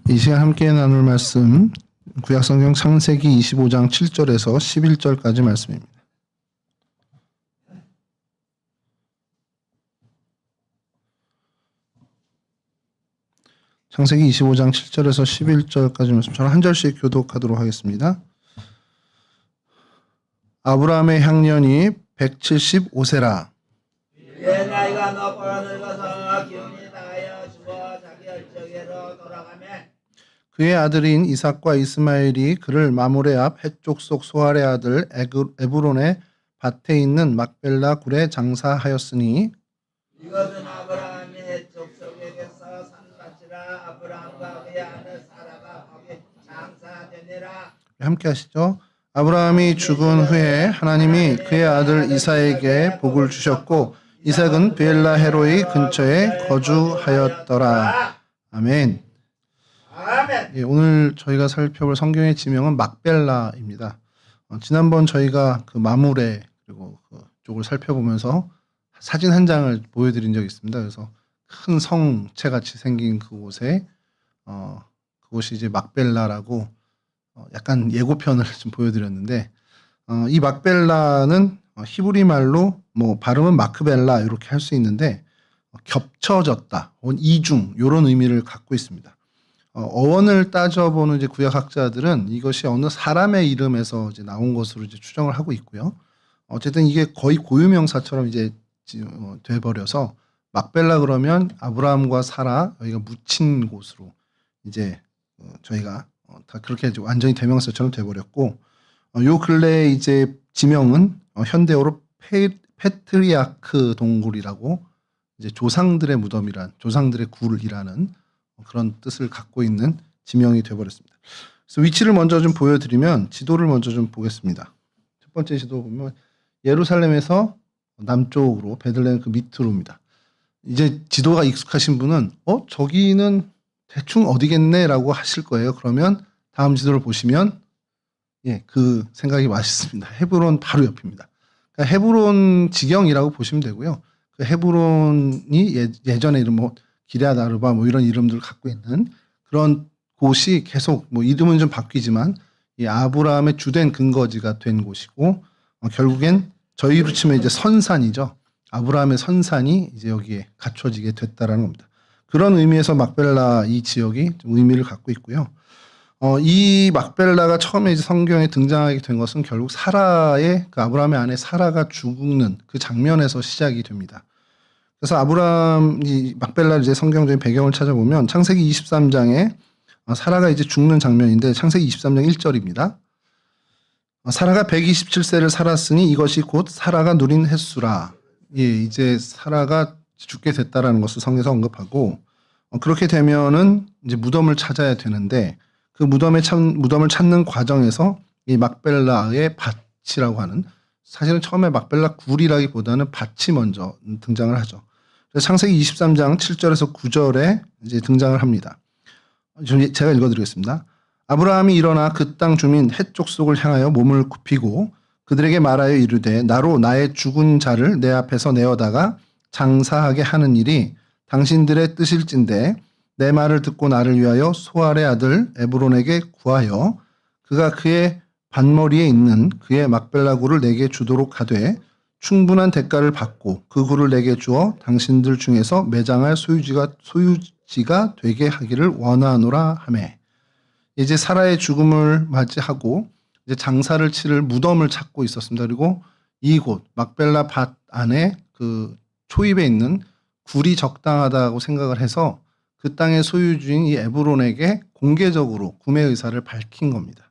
이 시간 함께 나눌 말씀 구약성경 창세기 25장 7절에서 11절까지 말씀입니다. 창세기 25장 7절에서 11절까지 말씀 저는 한 절씩 교독하도록 하겠습니다. 아브라함의 향년이 175세라. 이에 나이가 높고 늙어서 기운이 다하여 죽어 자기 얼적에로 돌아가매 그의 아들인 이삭과 이스마엘이 그를 마므레 앞 해쪽 속 소알의 아들 에브론의 밭에 있는 막벨라 굴에 장사하였으니 이것은 아브라함이 해쪽 속에게서 산 밭이라. 아브라함과 그의 아들 사라가 거기 장사되니라. 함께 하시죠. 아브라함이 죽은 후에 하나님이 그의 아들 이삭에게 복을 주셨고 이삭은 베엘라 헤로이 근처에 거주하였더라. 아멘. 아멘. 예, 오늘 저희가 살펴볼 성경의 지명은 막벨라입니다. 지난번 저희가 그 마므레 그리고 그 쪽을 살펴보면서 사진 한 장을 보여드린 적이 있습니다. 그래서 큰 성체 같이 생긴 그곳에 그곳이 이제 막벨라라고 약간 예고편을 좀 보여드렸는데 이 막벨라는 히브리 말로 뭐 발음은 마크벨라 이렇게 할 수 있는데 겹쳐졌다, 혹은 이중 이런 의미를 갖고 있습니다. 어원을 따져보는 이제 구약학자들은 이것이 어느 사람의 이름에서 이제 나온 것으로 이제 추정을 하고 있고요. 어쨌든 이게 거의 고유명사처럼 이제 돼버려서 막벨라 그러면 아브라함과 사라 여기가 묻힌 곳으로 이제 저희가 다 그렇게 이제 완전히 대명사처럼 돼버렸고 요 근래에 이제 지명은 현대어로 페트리아크 동굴이라고 이제 조상들의 무덤이란 조상들의 굴이라는 그런 뜻을 갖고 있는 지명이 돼버렸습니다. 그래서 위치를 먼저 좀 보여드리면 지도를 먼저 좀 보겠습니다. 첫 번째 지도 보면 예루살렘에서 남쪽으로 베들레헴 그 밑으로입니다. 이제 지도가 익숙하신 분은 저기는 대충 어디겠네라고 하실 거예요. 그러면 다음 지도를 보시면 그 생각이 맞습니다. 헤브론 바로 옆입니다. 그러니까 헤브론 지경이라고 보시면 되고요. 그 헤브론이 예전에 이름 뭐 기럇 아르바 뭐 이런 이름들을 갖고 있는 그런 곳이 계속 뭐 이름은 좀 바뀌지만 이 아브라함의 주된 근거지가 된 곳이고 결국엔 저희로 치면 이제 선산이죠. 아브라함의 선산이 이제 여기에 갖춰지게 됐다라는 겁니다. 그런 의미에서 막벨라 이 지역이 좀 의미를 갖고 있고요. 이 막벨라가 처음에 이제 성경에 등장하게 된 것은 결국 사라의 그 아브라함의 아내 사라가 죽는 그 장면에서 시작이 됩니다. 그래서 아브라함 이 막벨라 이제 성경적인 배경을 찾아보면 창세기 23장에 사라가 이제 죽는 장면인데 창세기 23장 1절입니다. 사라가 127세를 살았으니 이것이 곧 사라가 누린 횟수라. 이제 사라가 죽게 됐다라는 것을 성경에서 언급하고 그렇게 되면은 이제 무덤을 찾아야 되는데 그 무덤을 찾는 과정에서 이 막벨라의 밭이라고 하는 사실은 처음에 막벨라 굴이라기보다는 밭이 먼저 등장을 하죠. 그래서 창세기 23장 7절에서 9절에 이제 등장을 합니다. 제가 읽어드리겠습니다. 아브라함이 일어나 그 땅 주민 헷 족속을 향하여 몸을 굽히고 그들에게 말하여 이르되 나로 나의 죽은 자를 내 앞에서 내어다가 장사하게 하는 일이 당신들의 뜻일진데 내 말을 듣고 나를 위하여 소알의 아들 에브론에게 구하여 그가 그의 밭머리에 있는 그의 막벨라 굴을 내게 주도록 하되 충분한 대가를 받고 그 굴을 내게 주어 당신들 중에서 매장할 소유지가 되게 하기를 원하노라 하매. 이제 사라의 죽음을 맞이하고 이제 장사를 치를 무덤을 찾고 있었습니다. 그리고 이곳 막벨라 밭 안에 그 초입에 있는 굴이 적당하다고 생각을 해서 그 땅의 소유주인 이 에브론에게 공개적으로 구매 의사를 밝힌 겁니다.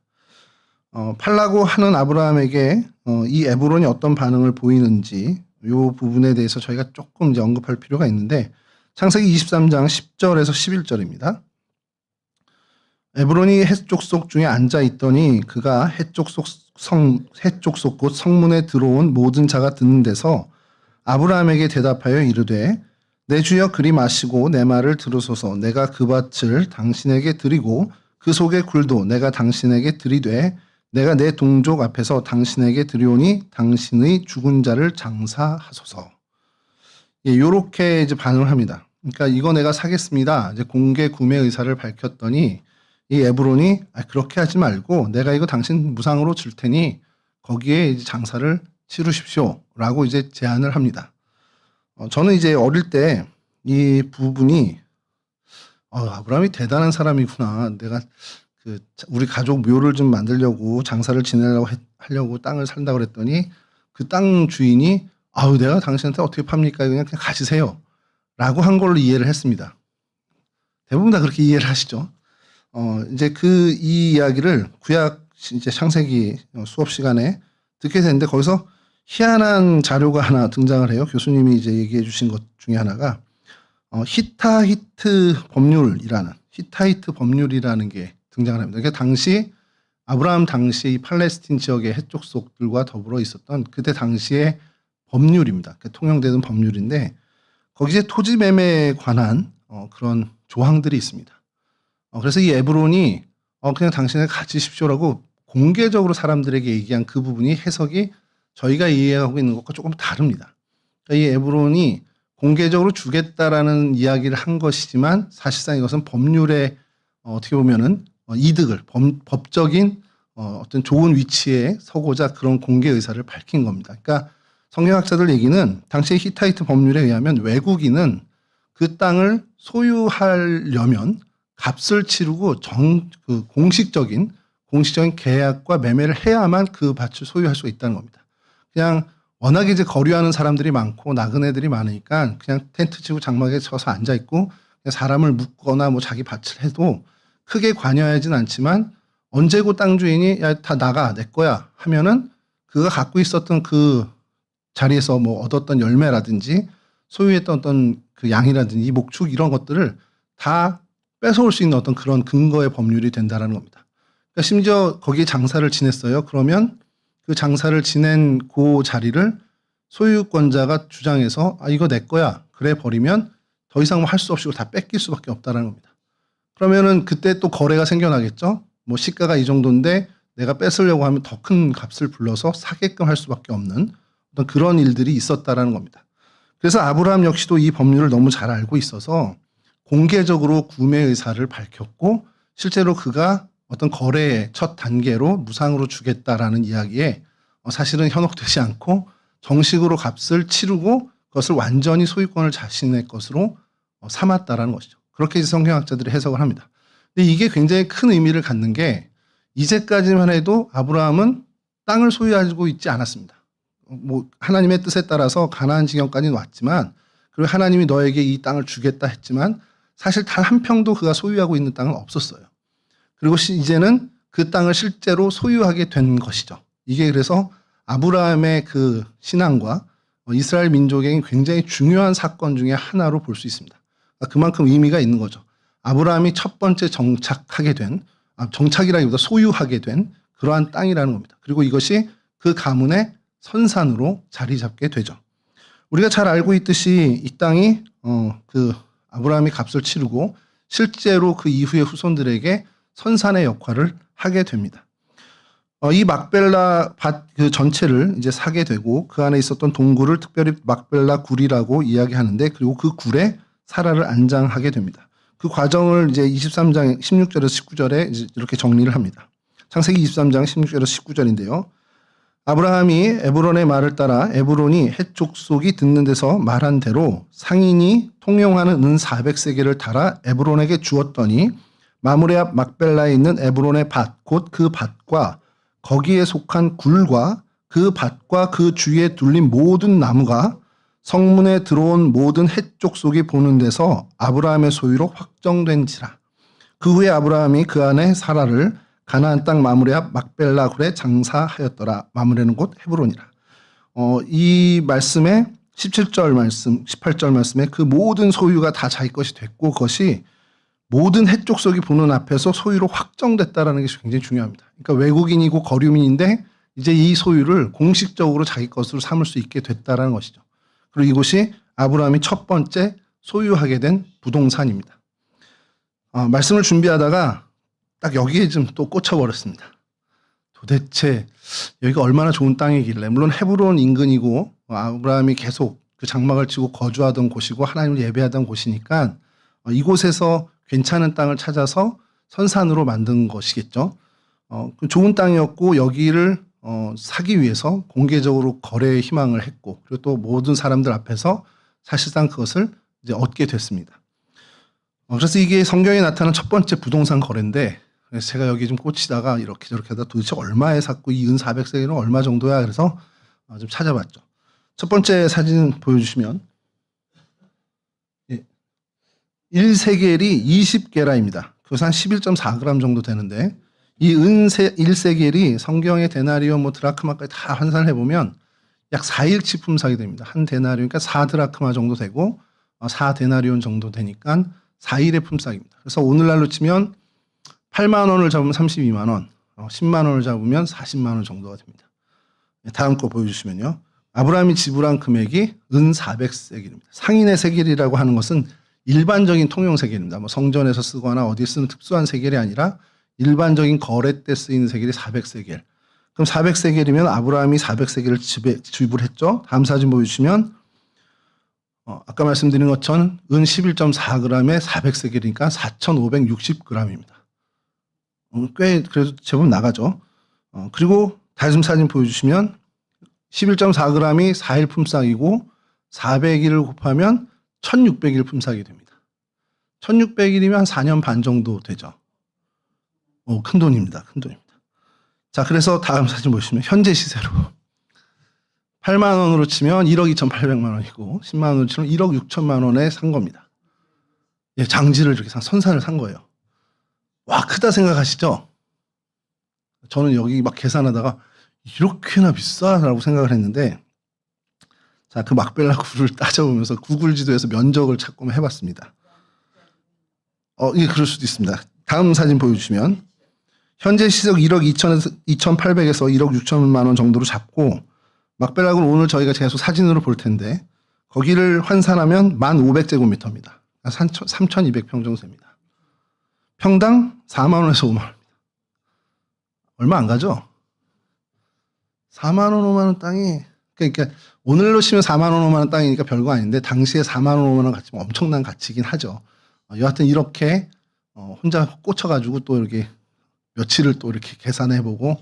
팔라고 하는 아브라함에게 이 에브론이 어떤 반응을 보이는지 이 부분에 대해서 저희가 조금 이제 언급할 필요가 있는데 창세기 23장 10절에서 11절입니다. 에브론이 헷 족속 중에 앉아 있더니 그가 헷 족속 곧 성문에 들어온 모든 자가 듣는 데서 아브라함에게 대답하여 이르되 내 주여 그리 마시고 내 말을 들으소서. 내가 그 밭을 당신에게 드리고 그 속의 굴도 내가 당신에게 드리되 내가 내 동족 앞에서 당신에게 드리오니 당신의 죽은 자를 장사하소서. 요렇게 이제 반응을 합니다. 그러니까 이거 내가 사겠습니다. 이제 공개 구매 의사를 밝혔더니 이 에브론이 그렇게 하지 말고 내가 이거 당신 무상으로 줄 테니 거기에 이제 장사를 치르십시오라고 이제 제안을 합니다. 저는 이제 어릴 때 이 부분이 아브라함이 대단한 사람이구나. 내가 우리 가족 묘를 좀 만들려고 장사를 지내려고 하려고 땅을 산다고 그랬더니 그 땅 주인이 내가 당신한테 어떻게 팝니까? 그냥 가지세요. 라고 한 걸로 이해를 했습니다. 대부분 다 그렇게 이해를 하시죠. 이제 이 이야기를 구약 이제 창세기 수업 시간에 듣게 됐는데 거기서 희한한 자료가 하나 등장을 해요. 교수님이 이제 얘기해 주신 것 중에 하나가 히타이트 법률이라는 게 등장을 합니다. 그러니까 아브라함 당시 이 팔레스틴 지역의 해족속들과 더불어 있었던 그때 당시의 법률입니다. 통용되는 법률인데 거기에 토지 매매에 관한 그런 조항들이 있습니다. 그래서 이 에브론이 그냥 당신을 가지십시오라고 공개적으로 사람들에게 얘기한 그 부분이 해석이 저희가 이해하고 있는 것과 조금 다릅니다. 그러니까 이 에브론이 공개적으로 주겠다라는 이야기를 한 것이지만 사실상 이것은 법률의 어떻게 보면은 이득을 법적인 어떤 좋은 위치에 서고자 그런 공개 의사를 밝힌 겁니다. 그러니까 성경학자들 얘기는 당시의 히타이트 법률에 의하면 외국인은 그 땅을 소유하려면 값을 치르고 공식적인 계약과 매매를 해야만 그 밭을 소유할 수가 있다는 겁니다. 그냥 워낙에 이제 거류하는 사람들이 많고 나그네들이 많으니까 그냥 텐트 치고 장막에 쳐서 앉아 있고 그냥 사람을 묻거나 뭐 자기 밭을 해도 크게 관여하진 않지만 언제고 땅 주인이 야, 다 나가 내 거야 하면은 그가 갖고 있었던 그 자리에서 뭐 얻었던 열매라든지 소유했던 어떤 그 양이라든지 목축 이런 것들을 다 뺏어올 수 있는 어떤 그런 근거의 법률이 된다라는 겁니다. 그러니까 심지어 거기에 장사를 지냈어요. 그러면 그 장사를 지낸 그 자리를 소유권자가 주장해서 이거 내 거야 그래 버리면 더 이상 뭐 할 수 없이 다 뺏길 수밖에 없다라는 겁니다. 그러면은 그때 또 거래가 생겨나겠죠. 뭐 시가가 이 정도인데 내가 뺏으려고 하면 더 큰 값을 불러서 사게끔 할 수밖에 없는 어떤 그런 일들이 있었다라는 겁니다. 그래서 아브라함 역시도 이 법률을 너무 잘 알고 있어서 공개적으로 구매 의사를 밝혔고 실제로 그가 어떤 거래의 첫 단계로 무상으로 주겠다라는 이야기에 사실은 현혹되지 않고 정식으로 값을 치르고 그것을 완전히 소유권을 자신의 것으로 삼았다라는 것이죠. 그렇게 성경학자들이 해석을 합니다. 근데 이게 굉장히 큰 의미를 갖는 게 이제까지만 해도 아브라함은 땅을 소유하고 있지 않았습니다. 뭐 하나님의 뜻에 따라서 가나안 지경까지는 왔지만 그리고 하나님이 너에게 이 땅을 주겠다 했지만 사실 단 한 평도 그가 소유하고 있는 땅은 없었어요. 그리고 이제는 그 땅을 실제로 소유하게 된 것이죠. 이게 그래서 아브라함의 그 신앙과 이스라엘 민족에게 굉장히 중요한 사건 중에 하나로 볼 수 있습니다. 그만큼 의미가 있는 거죠. 아브라함이 첫 번째 정착이라기보다 소유하게 된 그러한 땅이라는 겁니다. 그리고 이것이 그 가문의 선산으로 자리 잡게 되죠. 우리가 잘 알고 있듯이 이 땅이 아브라함이 값을 치르고 실제로 그 이후의 후손들에게 선산의 역할을 하게 됩니다. 이 막벨라 밭 그 전체를 이제 사게 되고 그 안에 있었던 동굴을 특별히 막벨라 굴이라고 이야기하는데 그리고 그 굴에 사라를 안장하게 됩니다. 그 과정을 이제 23장 16절에서 19절에 이제 이렇게 정리를 합니다. 창세기 23장 16절에서 19절인데요. 아브라함이 에브론의 말을 따라 에브론이 헷 족속이 듣는 데서 말한 대로 상인이 통용하는 은 400세겔을 달아 에브론에게 주었더니 마므레 앞 막벨라에 있는 에브론의 밭 곧 그 밭과 거기에 속한 굴과 그 밭과 그 주위에 둘린 모든 나무가 성문에 들어온 모든 헷 족속이 보는 데서 아브라함의 소유로 확정된지라. 그 후에 아브라함이 그 안에 사라를 가나안 땅 마므레 앞 막벨라 굴에 장사하였더라. 마므레는 곧 헤브론이라. 이 말씀에 17절 말씀, 18절 말씀에 그 모든 소유가 다 자기 것이 됐고 그것이 모든 헷 족속이 보는 앞에서 소유로 확정됐다라는 것이 굉장히 중요합니다. 그러니까 외국인이고 거류민인데 이제 이 소유를 공식적으로 자기 것으로 삼을 수 있게 됐다라는 것이죠. 그리고 이곳이 아브라함이 첫 번째 소유하게 된 부동산입니다. 말씀을 준비하다가 딱 여기에 좀 또 꽂혀버렸습니다. 도대체 여기가 얼마나 좋은 땅이길래 물론 헤브론 인근이고 아브라함이 계속 그 장막을 치고 거주하던 곳이고 하나님을 예배하던 곳이니까 이곳에서 괜찮은 땅을 찾아서 선산으로 만든 것이겠죠. 그 좋은 땅이었고 여기를 사기 위해서 공개적으로 거래의 희망을 했고 그리고 또 모든 사람들 앞에서 사실상 그것을 이제 얻게 됐습니다. 그래서 이게 성경에 나타나는 첫 번째 부동산 거래인데 그래서 제가 여기 좀 꽂히다가 이렇게 저렇게 하다 도대체 얼마에 샀고 이 은 400세겔은 얼마 정도야 그래서 좀 찾아봤죠. 첫 번째 사진 보여주시면 1세겔이 20게라입니다. 그래서 한 11.4g 정도 되는데 이 은 1세겔이 성경의 데나리온 뭐 드라크마까지 다 환산을 해보면 약 4일치 품삯이 됩니다. 한 데나리온 그러니까 4드라크마 정도 되고 4데나리온 정도 되니까 4일의 품삯입니다. 그래서 오늘날로 치면 8만 원을 잡으면 32만 원, 10만 원을 잡으면 40만 원 정도가 됩니다. 다음 거 보여주시면요. 아브라함이 지불한 금액이 은 400세겔입니다. 상인의 세겔이라고 하는 것은 일반적인 통용 세겔입니다. 뭐 성전에서 쓰거나 어디에 쓰는 특수한 세겔이 아니라 일반적인 거래 때 쓰이는 세겔이 400세겔. 그럼 400세겔이면 아브라함이 400세겔을 지불했죠. 다음 사진 보여주시면 아까 말씀드린 것처럼 은 11.4g에 400세겔이니까 4,560g입니다. 꽤 그래도 제법 나가죠. 그리고 다음 사진 보여주시면 11.4g이 4일 품삯이고 400일을 곱하면 1600일 품삯이 됩니다. 1600일이면 한 4년 반 정도 되죠. 큰 돈입니다. 큰 돈입니다. 자, 그래서 다음 사진 보시면 현재 시세로 8만 원으로 치면 1억 2,800만 원이고 10만 원으로 치면 1억 6천만 원에 산 겁니다. 예, 장지를 이렇게 선산을 산 거예요. 와, 크다 생각하시죠? 저는 여기 막 계산하다가 이렇게나 비싸라고 생각을 했는데 자, 그 막벨라 굴을 따져보면서 구글 지도에서 면적을 찾고 해봤습니다. 예, 그럴 수도 있습니다. 다음 사진 보여주시면 현재 시세로 1억 2,800에서 1억 6천만 원 정도로 잡고 막벨락은 오늘 저희가 계속 사진으로 볼 텐데 거기를 환산하면 1,500제곱미터입니다. 3,200평 정도 됩니다. 평당 4만 원에서 5만 원입니다. 얼마 안 가죠? 4만 원, 5만 원 땅이 그러니까 오늘로 치면 4만 원, 5만 원 땅이니까 별거 아닌데 당시에 4만 원, 5만 원 가치면 엄청난 가치긴 하죠. 여하튼 이렇게 혼자 꽂혀가지고 또 이렇게 며칠을 또 이렇게 계산해보고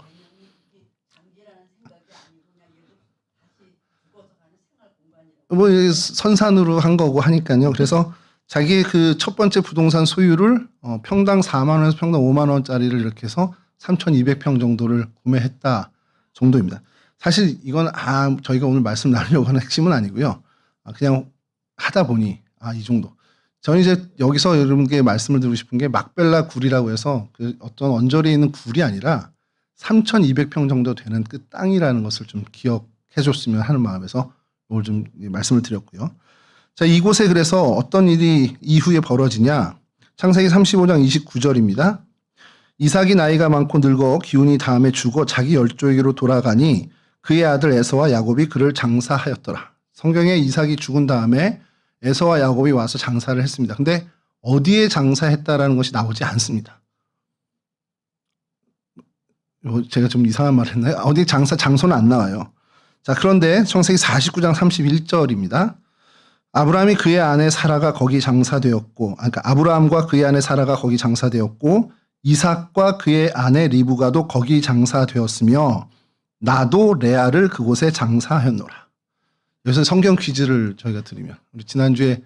뭐 선산으로 한 거고 하니까요. 그래서 자기 그 첫 번째 부동산 소유를 평당 4만 원에서 평당 5만 원짜리를 이렇게 해서 3,200평 정도를 구매했다 정도입니다. 사실 이건 저희가 오늘 말씀 나누려고 하는 핵심은 아니고요. 그냥 하다 보니 이 정도. 저는 이제 여기서 여러분께 말씀을 드리고 싶은 게 막벨라 굴이라고 해서 그 어떤 언저리에 있는 굴이 아니라 3,200평 정도 되는 그 땅이라는 것을 좀 기억해 줬으면 하는 마음에서 오늘 좀 말씀을 드렸고요. 자, 이곳에 그래서 어떤 일이 이후에 벌어지냐. 창세기 35장 29절입니다. 이삭이 나이가 많고 늙어 기운이 다음에 죽어 자기 열조에게로 돌아가니 그의 아들 에서와 야곱이 그를 장사하였더라. 성경에 이삭이 죽은 다음에 에서와 야곱이 와서 장사를 했습니다. 근데 어디에 장사했다라는 것이 나오지 않습니다. 제가 좀 이상한 말 했나요? 어디 장소는 안 나와요. 자, 그런데 창세기 49장 31절입니다. 아브라함이 그의 아내 사라가 거기 장사되었고, 그러니까 아브라함과 그의 아내 사라가 거기 장사되었고, 이삭과 그의 아내 리브가도 거기 장사되었으며, 나도 레아를 그곳에 장사하였노라. 여기서 성경 퀴즈를 저희가 드리면, 우리 지난주에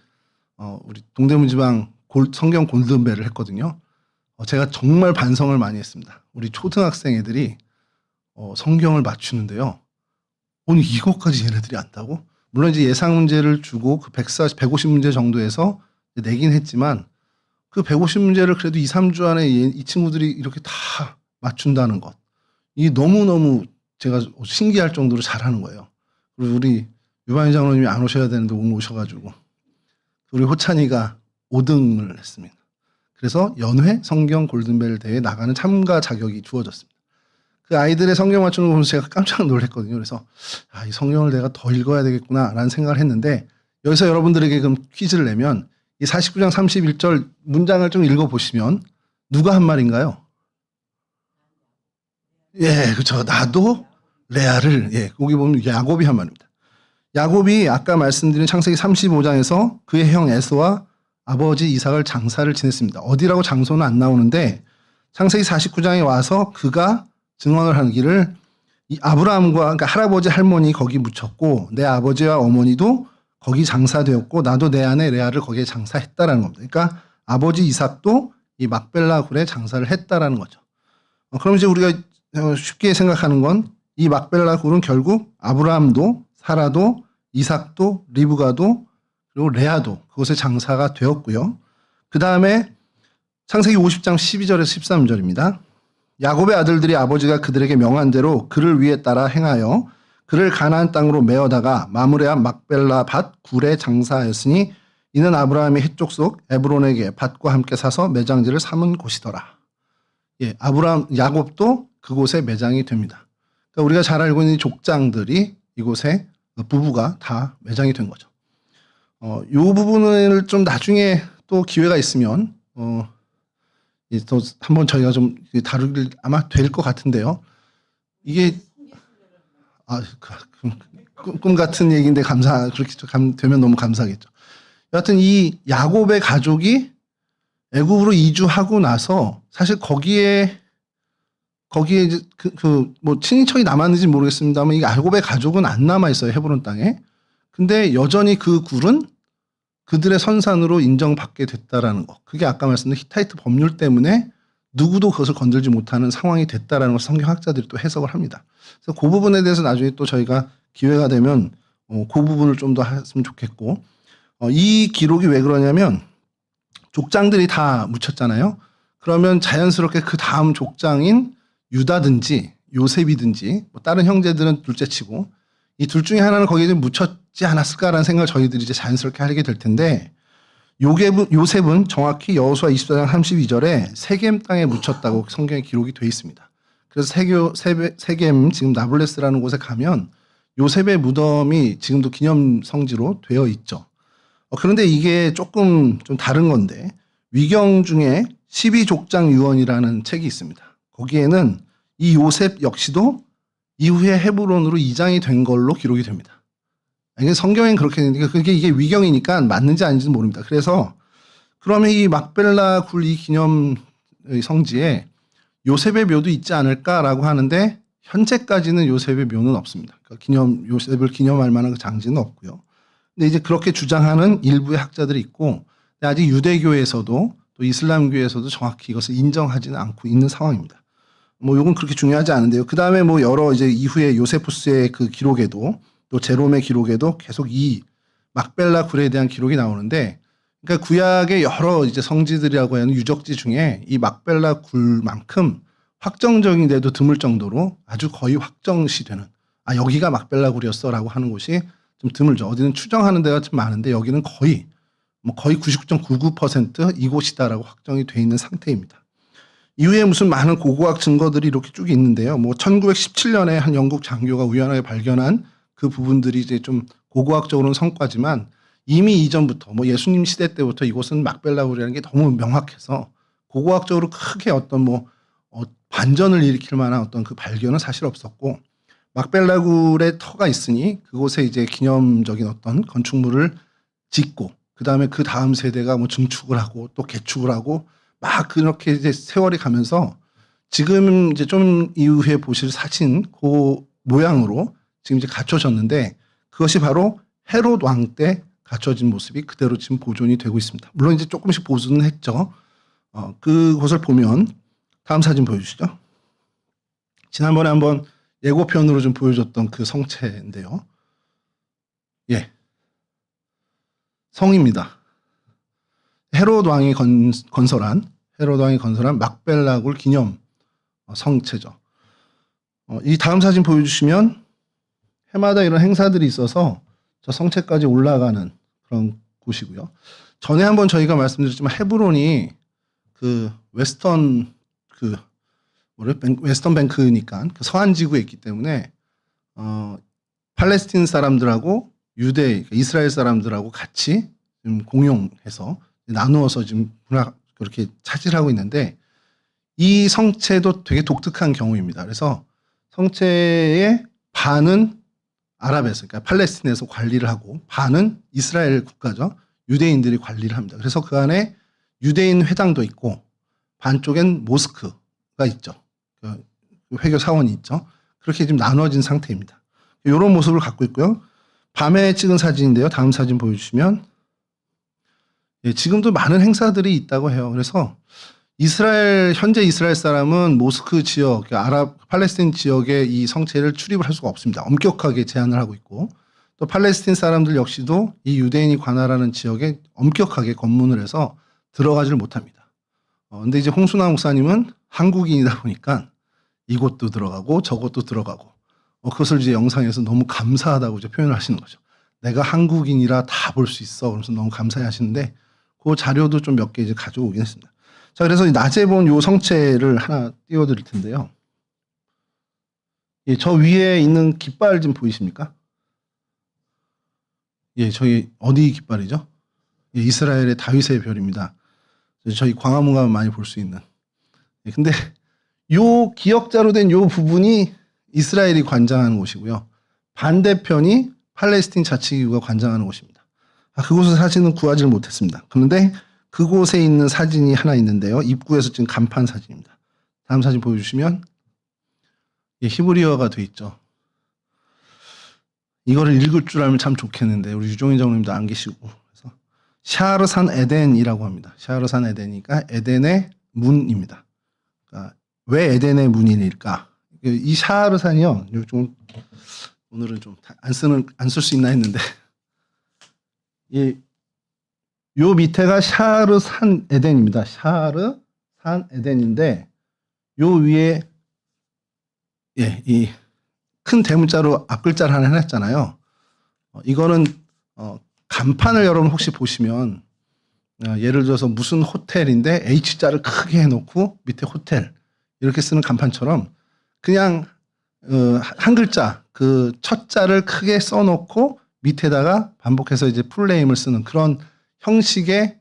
우리 동대문 지방 성경 골든벨을 했거든요. 제가 정말 반성을 많이 했습니다. 우리 초등학생 애들이 성경을 맞추는데요. 오늘 이것까지 얘네들이 안다고? 물론 이제 예상 문제를 주고 그 150문제 정도에서 내긴 했지만 그 150문제를 그래도 2, 3주 안에 이 친구들이 이렇게 다 맞춘다는 것. 이게 너무너무 제가 신기할 정도로 잘하는 거예요. 그리고 우리 유반희 장로님이 안 오셔야 되는데 오늘 오셔가지고 우리 호찬이가 5등을 했습니다. 그래서 연회 성경 골든벨 대회에 나가는 참가 자격이 주어졌습니다. 그 아이들의 성경 맞추는 거 보면서 제가 깜짝 놀랐거든요. 그래서 이 성경을 내가 더 읽어야 되겠구나라는 생각을 했는데 여기서 여러분들에게 그럼 퀴즈를 내면 이 49장 31절 문장을 좀 읽어보시면 누가 한 말인가요? 예, 그렇죠. 나도 레아를 거기 보면 야곱이 한 말입니다. 야곱이 아까 말씀드린 창세기 35장에서 그의 형 에서와 아버지 이삭을 장사를 지냈습니다. 어디라고 장소는 안 나오는데 창세기 49장에 와서 그가 증언을 하기를 이 아브라함과 그러니까 할아버지 할머니 거기 묻혔고 내 아버지와 어머니도 거기 장사되었고 나도 내 아내 레아를 거기에 장사했다라는 겁니다. 그러니까 아버지 이삭도 이 막벨라 굴에 장사를 했다라는 거죠. 그럼 이제 우리가 쉽게 생각하는 건 이 막벨라 굴은 결국 아브라함도 사라도 이삭도 리브가도 그리고 레아도 그곳에 장사가 되었고요. 그 다음에 창세기 50장 12절에서 13절입니다. 야곱의 아들들이 아버지가 그들에게 명한 대로 그를 위해 따라 행하여 그를 가나안 땅으로 메어다가 마므레와 막벨라 밭 굴에 장사하였으니 이는 아브라함이 해쪽 속 에브론에게 밭과 함께 사서 매장지를 삼은 곳이더라. 예, 야곱도 그곳에 매장이 됩니다. 그러니까 우리가 잘 알고 있는 족장들이 이곳에 부부가 다 매장이 된 거죠. 이 부분을 좀 나중에 또 기회가 있으면 또 한번 저희가 좀 다루길 아마 될 것 같은데요. 이게 꿈 같은 얘기인데 그렇게 되면 너무 감사하겠죠. 여하튼 이 야곱의 가족이 애굽으로 이주하고 나서 사실 거기에 이제 뭐 친인척이 남았는지 모르겠습니다만 이 야곱의 가족은 안 남아 있어요. 헤브론 땅에. 근데 여전히 그 굴은 그들의 선산으로 인정받게 됐다라는 거. 그게 아까 말씀드린 히타이트 법률 때문에 누구도 그것을 건들지 못하는 상황이 됐다라는 걸 성경학자들이 또 해석을 합니다. 그래서 그 부분에 대해서 나중에 또 저희가 기회가 되면 그 부분을 좀 더 했으면 좋겠고, 이 기록이 왜 그러냐면 족장들이 다 묻혔잖아요. 그러면 자연스럽게 그 다음 족장인 유다든지 요셉이든지 뭐 다른 형제들은 둘째치고 이 둘 중에 하나는 거기에 묻혔지 않았을까라는 생각을 저희들이 이제 자연스럽게 하게 될 텐데, 요셉은 정확히 여호수아 24장 32절에 세겜 땅에 묻혔다고 성경에 기록이 되어 있습니다. 그래서 세겜 지금 나블레스라는 곳에 가면 요셉의 무덤이 지금도 기념 성지로 되어 있죠. 그런데 이게 조금 좀 다른 건데, 위경 중에 12족장 유언이라는 책이 있습니다. 거기에는 이 요셉 역시도 이후에 헤브론으로 이장이 된 걸로 기록이 됩니다. 이게 성경엔 그렇게 되니까 이게 위경이니까 맞는지 아닌지는 모릅니다. 그래서 그러면 이 막벨라 굴 이 기념 성지에 요셉의 묘도 있지 않을까라고 하는데 현재까지는 요셉의 묘는 없습니다. 그러니까 요셉을 기념할 만한 그 장지는 없고요. 근데 이제 그렇게 주장하는 일부의 학자들이 있고, 아직 유대교에서도 또 이슬람교에서도 정확히 이것을 인정하지는 않고 있는 상황입니다. 뭐 요건 그렇게 중요하지 않은데요. 그 다음에 뭐 여러 이제 이후에 요세푸스의 그 기록에도 또 제롬의 기록에도 계속 이 막벨라 굴에 대한 기록이 나오는데, 그러니까 구약의 여러 이제 성지들이라고 하는 유적지 중에 이 막벨라 굴만큼 확정적인데도 드물 정도로 아주 거의 확정시되는, 여기가 막벨라 굴이었어라고 하는 곳이 좀 드물죠. 어디는 추정하는 데가 좀 많은데 여기는 거의 99.99% 이곳이다라고 확정이 돼 있는 상태입니다. 이후에 무슨 많은 고고학 증거들이 이렇게 쭉 있는데요. 뭐 1917년에 한 영국 장교가 우연하게 발견한 그 부분들이 이제 좀 고고학적으로는 성과지만 이미 이전부터 뭐 예수님 시대 때부터 이곳은 막벨라굴이라는 게 너무 명확해서 고고학적으로 크게 어떤 반전을 일으킬 만한 어떤 그 발견은 사실 없었고, 막벨라굴에 터가 있으니 그곳에 이제 기념적인 어떤 건축물을 짓고 그 다음 세대가 뭐 증축을 하고 또 개축을 하고 막 그렇게 이제 세월이 가면서 지금 이제 좀 이후에 보실 사진 그 모양으로 지금 이제 갖춰졌는데, 그것이 바로 헤롯 왕 때 갖춰진 모습이 그대로 지금 보존이 되고 있습니다. 물론 이제 조금씩 보존은 했죠. 그것을 보면 다음 사진 보여주시죠. 지난번에 한번 예고편으로 좀 보여줬던 그 성체인데요. 예. 성입니다. 헤롯 왕이 건설한 막벨라굴 기념 성체죠. 이 다음 사진 보여주시면 해마다 이런 행사들이 있어서 저 성체까지 올라가는 그런 곳이고요. 전에 한번 저희가 말씀드렸지만 헤브론이 그 웨스턴 뱅크니까 그 서한 지구에 있기 때문에 팔레스틴 사람들하고 이스라엘 사람들하고 같이 지금 공용해서 나누어서 지금 그렇게 차지하고 있는데, 이 성체도 되게 독특한 경우입니다. 그래서 성체의 반은 아랍에서, 그러니까 팔레스틴에서 관리를 하고 반은 이스라엘 국가죠. 유대인들이 관리를 합니다. 그래서 그 안에 유대인 회당도 있고 반쪽엔 모스크가 있죠. 그 회교 사원이 있죠. 그렇게 지금 나눠진 상태입니다. 이런 모습을 갖고 있고요. 밤에 찍은 사진인데요. 다음 사진 보여주시면 예, 지금도 많은 행사들이 있다고 해요. 그래서 현재 이스라엘 사람은 모스크 지역, 아랍 팔레스틴 지역에 이 성체를 출입을 할 수가 없습니다. 엄격하게 제한을 하고 있고 또 팔레스틴 사람들 역시도 이 유대인이 관할하는 지역에 엄격하게 검문을 해서 들어가지를 못합니다. 근데 이제 홍순아 목사님은 한국인이다 보니까 이곳도 들어가고 저곳도 들어가고 그것을 이제 영상에서 너무 감사하다고 이제 표현을 하시는 거죠. 내가 한국인이라 다 볼 수 있어. 그러면서 너무 감사해 하시는데 그 자료도 좀 몇 개 이제 가져오긴 했습니다. 자, 그래서 낮에 본 요 성체를 하나 띄워드릴 텐데요. 예, 저 위에 있는 깃발 좀 보이십니까? 예, 저희 어디 깃발이죠? 예, 이스라엘의 다윗의 별입니다. 저희 광화문 가면 많이 볼 수 있는. 예, 근데 요 기역자로 된 요 부분이 이스라엘이 관장하는 곳이고요. 반대편이 팔레스틴 자치기구가 관장하는 곳입니다. 그곳의 사진은 구하지를 못했습니다. 그런데 그곳에 있는 사진이 하나 있는데요. 입구에서 찍은 간판 사진입니다. 다음 사진 보여주시면 예, 히브리어가 돼 있죠. 이거를 읽을 줄 알면 참 좋겠는데 우리 유종인 장로님도 안 계시고 그래서 샤르산 에덴이라고 합니다. 샤르산 에덴이니까 에덴의 문입니다. 그러니까 왜 에덴의 문일까? 이 샤르산이요. 좀 오늘은 좀 안 쓸 수 있나 했는데 요 밑에가 샤르산 에덴입니다. 샤르산 에덴인데 요 위에 예, 이 큰 대문자로 앞글자를 하나 해놨잖아요. 이거는 간판을 여러분 혹시 보시면 예를 들어서 무슨 호텔인데 H자를 크게 해놓고 밑에 호텔 이렇게 쓰는 간판처럼 그냥 한 글자 그 첫 자를 크게 써놓고 밑에다가 반복해서 이제 풀네임을 쓰는 그런 형식의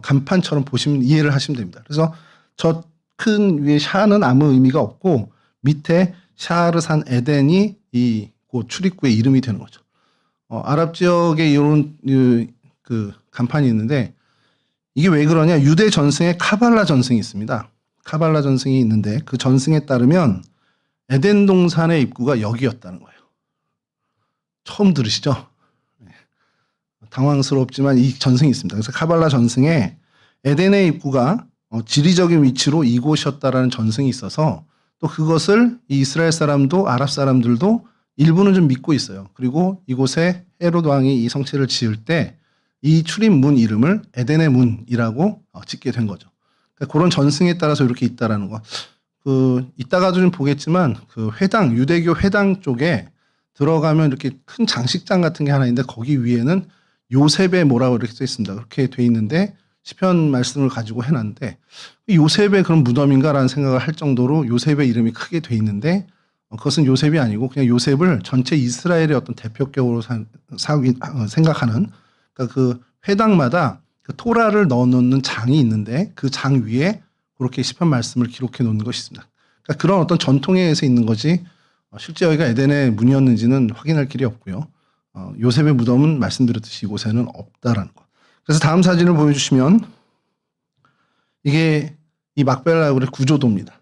간판처럼 보시면 이해를 하시면 됩니다. 그래서 저 큰 위에 샤는 아무 의미가 없고 밑에 샤르산 에덴이 이 출입구의 이름이 되는 거죠. 아랍 지역에 이런 그 간판이 있는데 이게 왜 그러냐? 유대 전승에 카발라 전승이 있습니다. 카발라 전승이 있는데 그 전승에 따르면 에덴 동산의 입구가 여기였다는 거예요. 처음 들으시죠? 당황스럽지만 이 전승이 있습니다. 그래서 카발라 전승에 에덴의 입구가 지리적인 위치로 이곳이었다라는 전승이 있어서 또 그것을 이 이스라엘 사람도 아랍 사람들도 일부는 좀 믿고 있어요. 그리고 이곳에 헤롯 왕이 이 성체를 지을 때 이 출입문 이름을 에덴의 문이라고 짓게 된 거죠. 그러니까 그런 전승에 따라서 이렇게 있다라는 거. 이따가도 좀 보겠지만 그 회당 유대교 회당 쪽에 들어가면 이렇게 큰 장식장 같은 게 하나 있는데 거기 위에는 요셉의 뭐라고 이렇게 써 있습니다. 그렇게 돼 있는데 시편 말씀을 가지고 해놨는데 요셉의 그런 무덤인가라는 생각을 할 정도로 요셉의 이름이 크게 돼 있는데 그것은 요셉이 아니고 그냥 요셉을 전체 이스라엘의 어떤 대표격으로 생각하는 그러니까 그 회당마다 그 토라를 넣어놓는 장이 있는데 그 장 위에 그렇게 시편 말씀을 기록해 놓는 것이 있습니다. 그러니까 그런 어떤 전통에 의해서 있는 거지 실제 여기가 에덴의 문이었는지는 확인할 길이 없고요. 요셉의 무덤은 말씀드렸듯이 이곳에는 없다라는 것. 그래서 다음 사진을 보여주시면 이게 이 막벨라굴의 구조도입니다.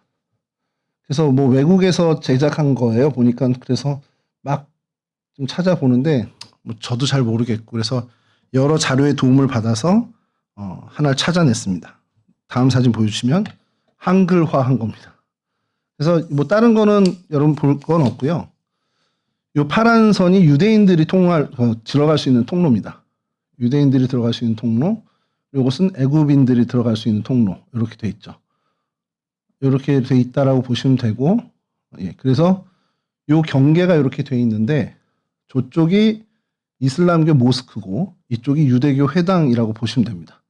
그래서 뭐 외국에서 제작한 거예요. 보니까 그래서 막 좀 찾아보는데 뭐 저도 잘 모르겠고 그래서 여러 자료의 도움을 받아서 하나를 찾아냈습니다. 다음 사진 보여주시면 한글화한 겁니다. 그래서 뭐 다른 거는 여러분 볼 건 없고요. 요 파란 선이 유대인들이 들어갈 수 있는 통로입니다. 유대인들이 들어갈 수 있는 통로. 이것은 애굽인들이 들어갈 수 있는 통로. 이렇게 돼 있죠. 이렇게 돼 있다라고 보시면 되고, 예, 그래서 요 경계가 이렇게 돼 있는데 저쪽이 이슬람교 모스크고 이쪽이 유대교 회당이라고 보시면 됩니다.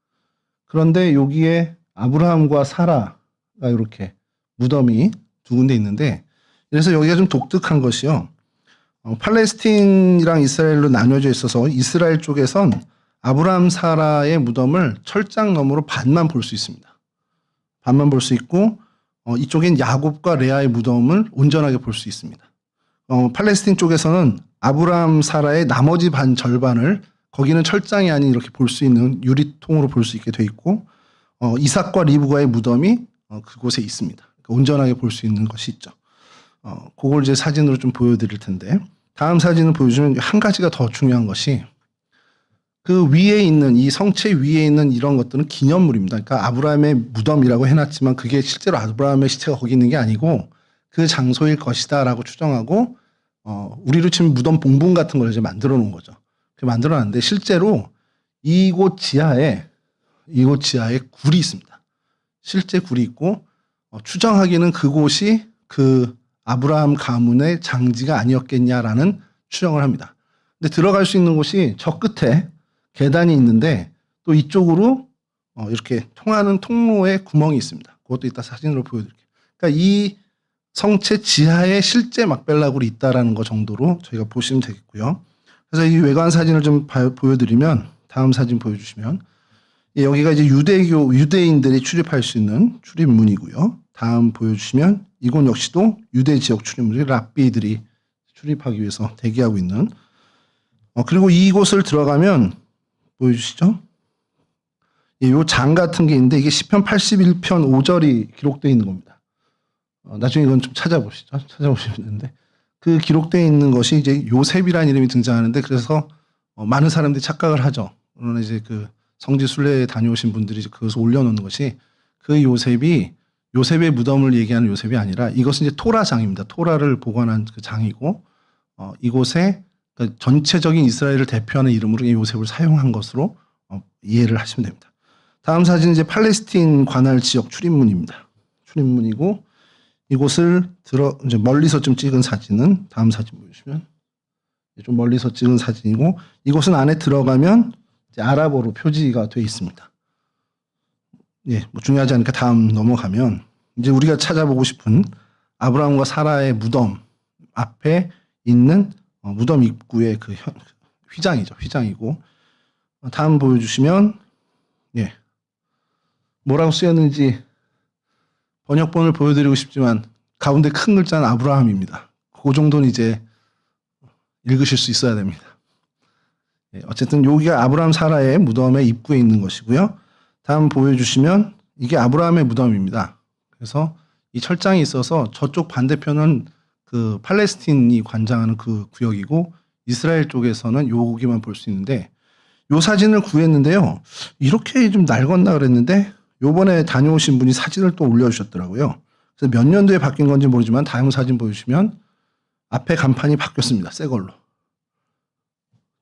그런데 여기에 아브라함과 사라가 이렇게 무덤이 두 군데 있는데 그래서 여기가 좀 독특한 것이요. 팔레스틴이랑 이스라엘로 나뉘어져 있어서 이스라엘 쪽에선 아브라함 사라의 무덤을 철장 너머로 반만 볼 수 있습니다. 반만 볼 수 있고 이쪽엔 야곱과 레아의 무덤을 온전하게 볼 수 있습니다. 팔레스틴 쪽에서는 아브라함 사라의 나머지 반 절반을 거기는 철장이 아닌 이렇게 볼 수 있는 유리통으로 볼 수 있게 돼 있고 이삭과 리브가의 무덤이 그곳에 있습니다. 그러니까 온전하게 볼 수 있는 것이 있죠. 그걸 이제 사진으로 좀 보여드릴 텐데 다음 사진을 보여주면 한 가지가 더 중요한 것이 그 위에 있는 이 성체 위에 있는 이런 것들은 기념물입니다. 그러니까 아브라함의 무덤이라고 해놨지만 그게 실제로 아브라함의 시체가 거기 있는 게 아니고 그 장소일 것이다라고 추정하고 우리로 치면 무덤 봉분 같은 걸 이제 만들어 놓은 거죠. 만들어 놨는데 실제로 이곳 지하에 굴이 있습니다. 실제 굴이 있고 추정하기는 그곳이 그 아브라함 가문의 장지가 아니었겠냐라는 추정을 합니다. 근데 들어갈 수 있는 곳이 저 끝에 계단이 있는데 또 이쪽으로 이렇게 통하는 통로에 구멍이 있습니다. 그것도 이따 사진으로 보여드릴게요. 그러니까 이 성체 지하에 실제 막벨라 굴이 있다라는 것 정도로 저희가 보시면 되겠고요. 그래서 이 외관 사진을 좀 보여드리면 다음 사진 보여주시면 여기가 이제 유대인들이 출입할 수 있는 출입문이고요. 다음 보여주시면 이곳 역시도 유대 지역 출입문이 랍비들이 출입하기 위해서 대기하고 있는 그리고 이곳을 들어가면 보여주시죠? 이 장 같은 게 있는데 이게 시편 81편 5절이 기록되어 있는 겁니다. 나중에 이건 좀 찾아보시죠. 찾아보시면 되는데 그 기록되어 있는 것이 이제 요셉이라는 이름이 등장하는데 그래서 많은 사람들이 착각을 하죠. 그러나 이제 그 성지 순례에 다녀오신 분들이 그것을 올려놓는 것이 그 요셉의 무덤을 얘기하는 요셉이 아니라 이것은 이제 토라장입니다. 토라를 보관한 그 장이고 이곳에 그러니까 전체적인 이스라엘을 대표하는 이름으로 이 요셉을 사용한 것으로 이해를 하시면 됩니다. 다음 사진은 이제 팔레스틴 관할 지역 출입문입니다. 출입문이고 이곳을 이제 멀리서 좀 찍은 사진은 다음 사진 보시면 좀 멀리서 찍은 사진이고 이곳은 안에 들어가면 이제 아랍어로 표지가 되어 있습니다. 예, 뭐 중요하지 않으니까 다음 넘어가면 이제 우리가 찾아보고 싶은 아브라함과 사라의 무덤 앞에 있는 무덤 입구의 그 휘장이죠. 휘장이고 다음 보여주시면 예, 뭐라고 쓰였는지 번역본을 보여드리고 싶지만 가운데 큰 글자는 아브라함입니다. 그 정도는 이제 읽으실 수 있어야 됩니다. 예, 어쨌든 여기가 아브라함 사라의 무덤의 입구에 있는 것이고요. 다음 보여주시면 이게 아브라함의 무덤입니다. 그래서 이 철장이 있어서 저쪽 반대편은 그 팔레스틴이 관장하는 그 구역이고 이스라엘 쪽에서는 여기만 볼 수 있는데 요 사진을 구했는데요. 이렇게 좀 낡았나 그랬는데 요번에 다녀오신 분이 사진을 또 올려주셨더라고요. 그래서 몇 년도에 바뀐 건지 모르지만 다음 사진 보여주시면 앞에 간판이 바뀌었습니다. 새 걸로.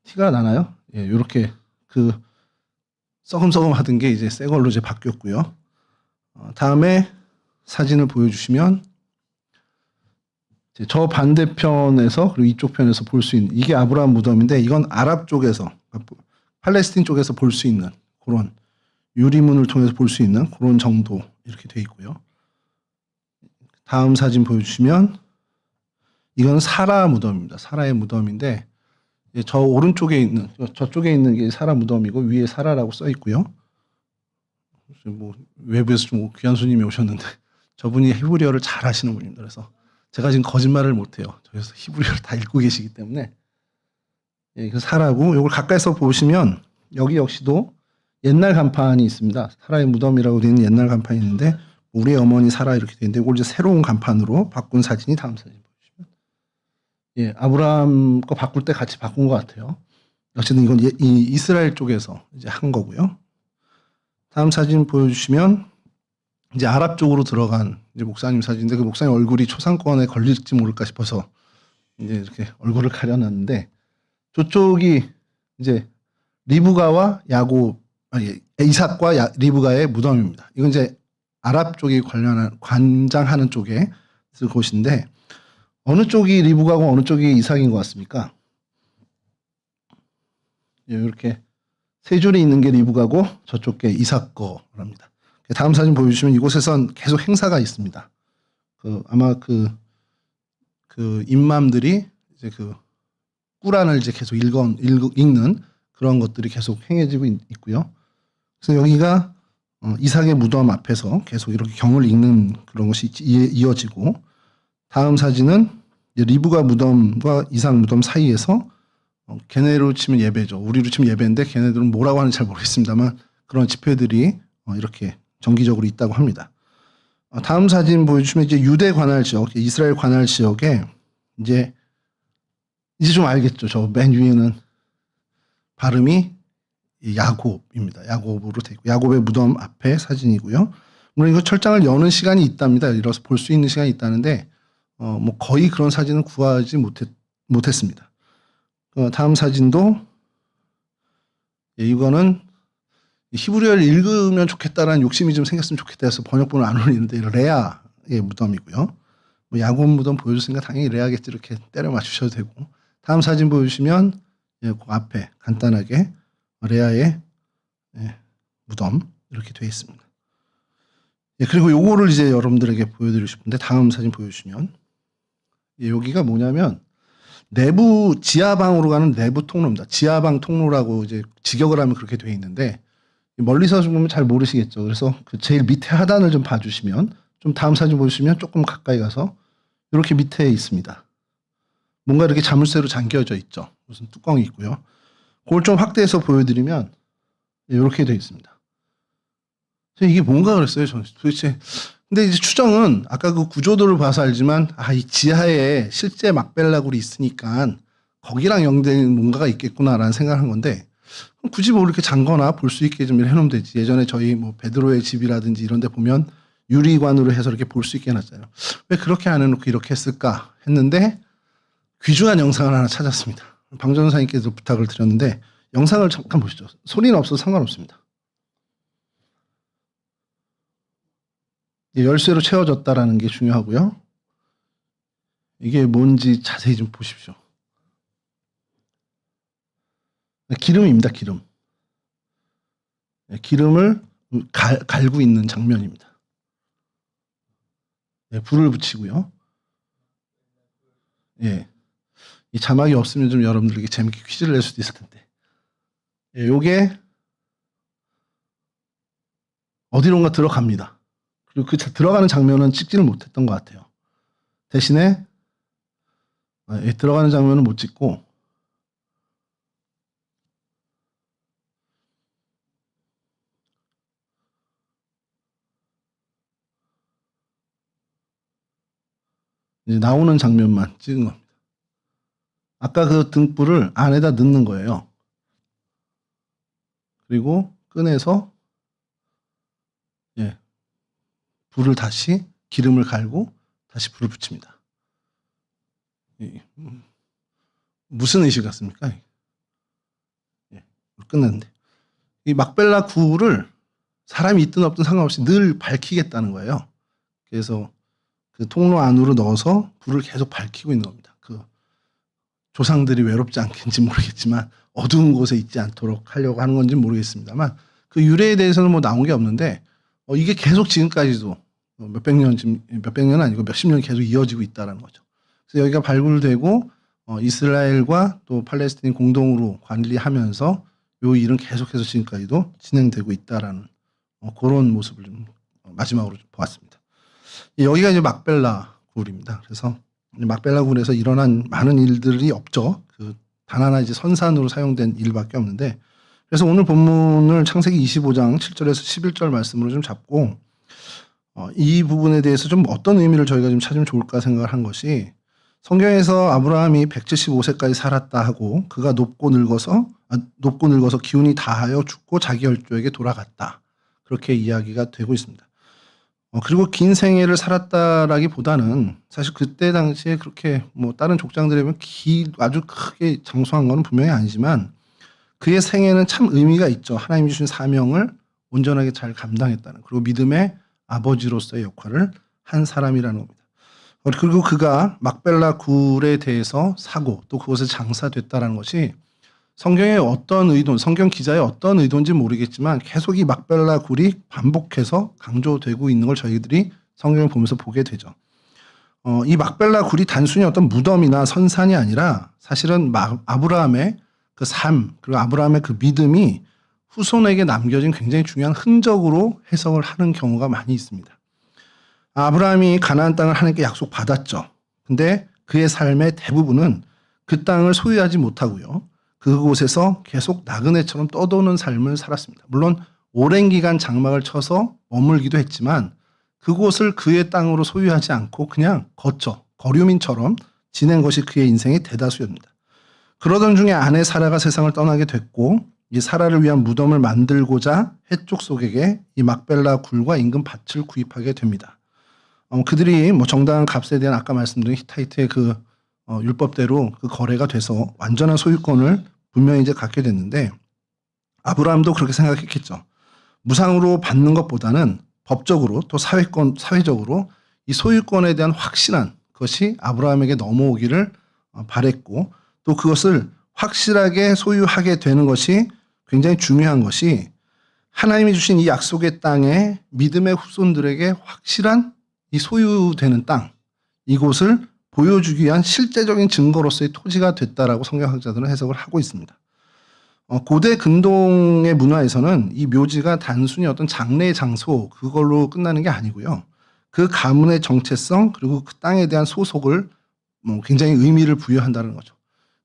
티가 나나요? 예, 요렇게 그 썩음썩음 하던 게 이제 새 걸로 이제 바뀌었고요. 다음에 사진을 보여주시면 저 반대편에서 그리고 이쪽 편에서 볼 수 있는 이게 아브라함 무덤인데 이건 아랍 쪽에서 팔레스틴 쪽에서 볼 수 있는 그런 유리문을 통해서 볼 수 있는 그런 정도 이렇게 돼 있고요. 다음 사진 보여주시면 이건 사라 무덤입니다. 사라의 무덤인데 저 오른쪽에 있는 저쪽에 있는 게 사라 무덤이고 위에 사라라고 써 있고요. 뭐 외부에서 좀 귀한 손님이 오셨는데 저분이 히브리어를 잘 하시는 분입니다. 그래서 제가 지금 거짓말을 못해요. 그래서 히브리어를 다 읽고 계시기 때문에 예, 그 사라고 이걸 가까이서 보시면 여기 역시도 옛날 간판이 있습니다. 사라의 무덤이라고 되어 있는 옛날 간판이 있는데 우리 어머니 사라 이렇게 되어 있는데 이걸 이제 새로운 간판으로 바꾼 사진이 다음 사진 보시면 예, 아브라함 거 바꿀 때 같이 바꾼 것 같아요. 어쨌든 이건 이 이스라엘 쪽에서 이제 한 거고요. 다음 사진 보여주시면 이제 아랍 쪽으로 들어간 이제 목사님 사진인데 그 목사님 얼굴이 초상권에 걸릴지 모를까 싶어서 이제 이렇게 얼굴을 가려놨는데 저쪽이 이제 리브가와 이삭과 리브가의 무덤입니다. 이건 이제 아랍 쪽이 관장하는 쪽에 그 곳인데 어느 쪽이 리브가고 어느 쪽이 이삭인 것 같습니까? 이렇게 세 줄이 있는 게 리브가고 저쪽 게 이삭 거랍니다. 다음 사진 보여주시면 이곳에선 계속 행사가 있습니다. 아마 그 임맘들이 이제 그 꾸란을 이제 계속 읽는 그런 것들이 계속 행해지고 있고요. 그래서 여기가 이삭의 무덤 앞에서 계속 이렇게 경을 읽는 그런 것이 이어지고 다음 사진은 이제 리브가 무덤과 이삭 무덤 사이에서 걔네로 치면 예배죠. 우리로 치면 예배인데 걔네들은 뭐라고 하는지 잘 모르겠습니다만 그런 집회들이 이렇게 정기적으로 있다고 합니다. 다음 사진 보여주시면 이제 유대 관할 지역, 이스라엘 관할 지역에 이제 좀 알겠죠. 저 맨 위에는 발음이 야곱입니다. 야곱으로 되어 있고 야곱의 무덤 앞에 사진이고요. 물론 이거 철장을 여는 시간이 있답니다. 이래서 볼 수 있는 시간이 있다는데 뭐 거의 그런 사진은 구하지 못했습니다. 다음 사진도 이거는 히브리어를 읽으면 좋겠다라는 욕심이 좀 생겼으면 좋겠다 해서 번역본을 안 올리는데 레아의 무덤이고요. 뭐 야곱 무덤 보여줬으니까 당연히 레아겠지 이렇게 때려 맞추셔도 되고 다음 사진 보여주시면 그 앞에 간단하게 레아의 무덤 이렇게 되어 있습니다. 그리고 요거를 이제 여러분들에게 보여드리고 싶은데 다음 사진 보여주시면 여기가 뭐냐면 내부 지하방으로 가는 내부 통로입니다. 지하방 통로라고 이제 직역을 하면 그렇게 되어 있는데 멀리서 보면 잘 모르시겠죠. 그래서 그 제일 밑에 하단을 좀 봐주시면 좀 다음 사진 보시면 조금 가까이 가서 이렇게 밑에 있습니다. 뭔가 이렇게 자물쇠로 잠겨져 있죠. 무슨 뚜껑이 있고요. 그걸 좀 확대해서 보여드리면 이렇게 되어 있습니다. 이게 뭔가 그랬어요. 저는 도대체. 근데 이제 추정은 아까 그 구조도를 봐서 알지만 이 지하에 실제 막벨라굴이 있으니까 거기랑 연결된 뭔가가 있겠구나라는 생각을 한 건데 굳이 뭐 이렇게 잠거나 볼 수 있게 좀 해놓으면 되지. 예전에 저희 뭐 베드로의 집이라든지 이런 데 보면 유리관으로 해서 이렇게 볼 수 있게 해놨잖아요. 왜 그렇게 안 해놓고 이렇게 했을까 했는데 귀중한 영상을 하나 찾았습니다. 방 전사님께서 부탁을 드렸는데 영상을 잠깐 보시죠. 소리는 없어도 상관없습니다. 열쇠로 채워졌다라는 게 중요하고요. 이게 뭔지 자세히 좀 보십시오. 기름입니다. 기름. 기름을 갈고 있는 장면입니다. 불을 붙이고요. 이 자막이 없으면 좀 여러분들에게 재밌게 퀴즈를 낼 수도 있을 텐데. 요게 어디론가 들어갑니다. 그리고 그 들어가는 장면은 찍지를 못했던 것 같아요. 대신에 들어가는 장면은 못 찍고 이제 나오는 장면만 찍은 겁니다. 아까 그 등불을 안에다 넣는 거예요. 그리고 꺼내서 불을 다시 기름을 갈고 다시 불을 붙입니다. 무슨 의식 같습니까? 끝났는데 이 막벨라 굴을 사람이 있든 없든 상관없이 늘 밝히겠다는 거예요. 그래서 그 통로 안으로 넣어서 불을 계속 밝히고 있는 겁니다. 그 조상들이 외롭지 않겠는지 모르겠지만 어두운 곳에 있지 않도록 하려고 하는 건지 모르겠습니다만 그 유래에 대해서는 뭐 나온 게 없는데 이게 계속 지금까지도 몇백 년 아니고 몇십 년 계속 이어지고 있다는 거죠. 그래서 여기가 발굴되고 이스라엘과 또 팔레스타인 공동으로 관리하면서 요 일은 계속해서 지금까지도 진행되고 있다라는 그런 모습을 좀 마지막으로 좀 보았습니다. 여기가 이제 막벨라 굴입니다. 그래서 막벨라 굴에서 일어난 많은 일들이 없죠. 단 하나 이제 선산으로 사용된 일밖에 없는데 그래서 오늘 본문을 창세기 25장 7절에서 11절 말씀으로 좀 잡고 이 부분에 대해서 좀 어떤 의미를 저희가 좀 찾으면 좋을까 생각을 한 것이 성경에서 아브라함이 175세까지 살았다 하고 그가 높고 늙어서 기운이 다하여 죽고 자기 열조에게 돌아갔다. 그렇게 이야기가 되고 있습니다. 그리고 긴 생애를 살았다라기보다는 사실 그때 당시에 그렇게 뭐 다른 족장들에 보면 아주 크게 장수한 건 분명히 아니지만 그의 생애는 참 의미가 있죠. 하나님이 주신 사명을 온전하게 잘 감당했다는 그리고 믿음의 아버지로서의 역할을 한 사람이라는 겁니다. 그리고 그가 막벨라 굴에 대해서 사고 또 그곳에 장사됐다는 것이 성경의 어떤 의도, 성경 기자의 어떤 의도인지 모르겠지만 계속 이 막벨라 굴이 반복해서 강조되고 있는 걸 저희들이 성경을 보면서 보게 되죠. 이 막벨라 굴이 단순히 어떤 무덤이나 선산이 아니라 사실은 아브라함의 그 삶, 그리고 아브라함의 그 믿음이 후손에게 남겨진 굉장히 중요한 흔적으로 해석을 하는 경우가 많이 있습니다. 아브라함이 가나안 땅을 하나님께 약속받았죠. 근데 그의 삶의 대부분은 그 땅을 소유하지 못하고요. 그곳에서 계속 나그네처럼 떠도는 삶을 살았습니다. 물론 오랜 기간 장막을 쳐서 머물기도 했지만 그곳을 그의 땅으로 소유하지 않고 그냥 거류민처럼 지낸 것이 그의 인생의 대다수였습니다. 그러던 중에 아내 사라가 세상을 떠나게 됐고 이 사라를 위한 무덤을 만들고자 해족 속에게 이 막벨라 굴과 인근 밭을 구입하게 됩니다. 그들이 정당한 값에 대한 아까 말씀드린 히타이트의 율법대로 그 거래가 돼서 완전한 소유권을 분명히 이제 갖게 됐는데 아브라함도 그렇게 생각했겠죠. 무상으로 받는 것보다는 법적으로 또 사회적으로 이 소유권에 대한 확신한 것이 아브라함에게 넘어오기를 바랬고 또 그것을 확실하게 소유하게 되는 것이 굉장히 중요한 것이 하나님이 주신 이 약속의 땅에 믿음의 후손들에게 확실한 이 소유되는 땅 이곳을 보여주기 위한 실제적인 증거로서의 토지가 됐다라고 성경학자들은 해석을 하고 있습니다. 고대 근동의 문화에서는 이 묘지가 단순히 어떤 장례의 장소 그걸로 끝나는 게 아니고요. 그 가문의 정체성 그리고 그 땅에 대한 소속을 굉장히 의미를 부여한다는 거죠.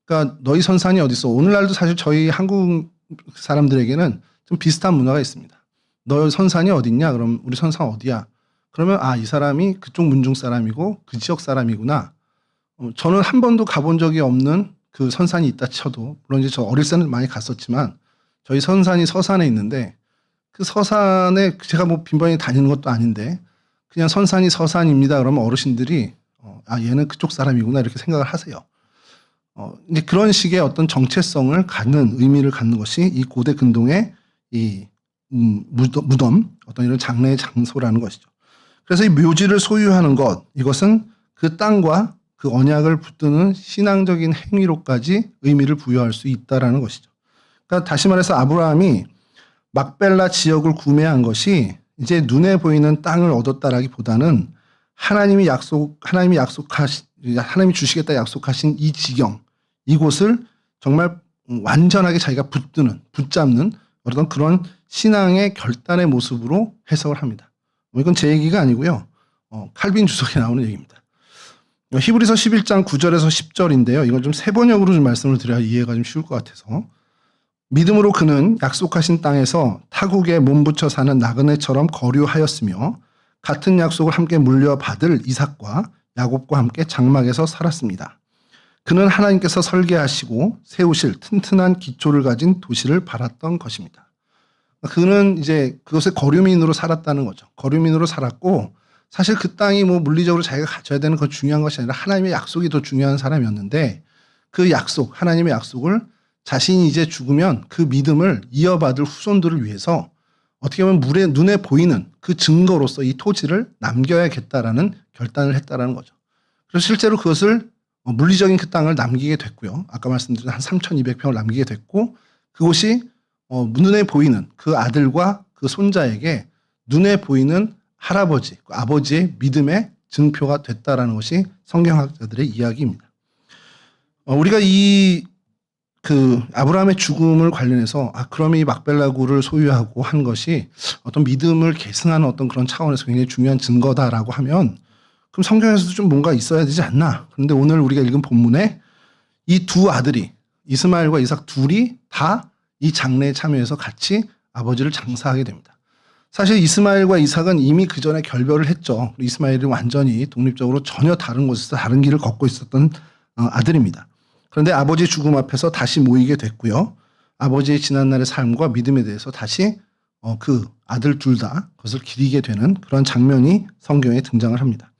그러니까 너희 선산이 어디 있어? 오늘날도 사실 저희 한국 사람들에게는 좀 비슷한 문화가 있습니다. 너 선산이 어디 있냐? 그럼 우리 선산 어디야? 그러면 이 사람이 그쪽 문중 사람이고 그 지역 사람이구나. 저는 한 번도 가본 적이 없는 그 선산이 있다 쳐도 물론 이제 저 어릴 때는 많이 갔었지만 저희 선산이 서산에 있는데 그 서산에 제가 빈번히 다니는 것도 아닌데 그냥 선산이 서산입니다. 그러면 어르신들이 얘는 그쪽 사람이구나 이렇게 생각을 하세요. 이제 그런 식의 어떤 정체성을 갖는 의미를 갖는 것이 이 고대 근동의 이 무덤 어떤 이런 장례의 장소라는 것이죠. 그래서 이 묘지를 소유하는 것 이것은 그 땅과 그 언약을 붙드는 신앙적인 행위로까지 의미를 부여할 수 있다라는 것이죠. 그러니까 다시 말해서 아브라함이 막벨라 지역을 구매한 것이 이제 눈에 보이는 땅을 얻었다라기보다는 하나님이 주시겠다 약속하신 이 지경 이곳을 정말 완전하게 자기가 붙잡는 어떤 그런 신앙의 결단의 모습으로 해석을 합니다. 이건 제 얘기가 아니고요. 칼빈 주석에 나오는 얘기입니다. 히브리서 11장 9절에서 10절인데요. 이걸 좀 세번역으로 좀 말씀을 드려야 이해가 좀 쉬울 것 같아서. 믿음으로 그는 약속하신 땅에서 타국에 몸붙여 사는 나그네처럼 거류하였으며 같은 약속을 함께 물려받을 이삭과 야곱과 함께 장막에서 살았습니다. 그는 하나님께서 설계하시고 세우실 튼튼한 기초를 가진 도시를 바랐던 것입니다. 그는 이제 그것의 거류민으로 살았다는 거죠. 거류민으로 살았고 사실 그 땅이 물리적으로 자기가 가져야 되는 건 중요한 것이 아니라 하나님의 약속이 더 중요한 사람이었는데 그 약속, 하나님의 약속을 자신이 이제 죽으면 그 믿음을 이어받을 후손들을 위해서 어떻게 보면 눈에 보이는 그 증거로서 이 토지를 남겨야겠다라는 결단을 했다라는 거죠. 그래서 실제로 그것을 물리적인 그 땅을 남기게 됐고요. 아까 말씀드린 한 3,200평을 남기게 됐고 그곳이 눈에 보이는 그 아들과 그 손자에게 눈에 보이는 할아버지, 그 아버지의 믿음의 증표가 됐다라는 것이 성경학자들의 이야기입니다. 우리가 아브라함의 죽음을 관련해서 그럼 이 막벨라굴을 소유하고 한 것이 어떤 믿음을 계승하는 어떤 그런 차원에서 굉장히 중요한 증거다라고 하면 그럼 성경에서도 좀 뭔가 있어야 되지 않나? 그런데 오늘 우리가 읽은 본문에 이 두 아들이 이스마엘과 이삭 둘이 다 이 장례에 참여해서 같이 아버지를 장사하게 됩니다. 사실 이스마엘과 이삭은 이미 그 전에 결별을 했죠. 이스마엘은 완전히 독립적으로 전혀 다른 곳에서 다른 길을 걷고 있었던 아들입니다. 그런데 아버지 죽음 앞에서 다시 모이게 됐고요. 아버지의 지난날의 삶과 믿음에 대해서 다시 그 아들 둘 다 그것을 기리게 되는 그런 장면이 성경에 등장을 합니다.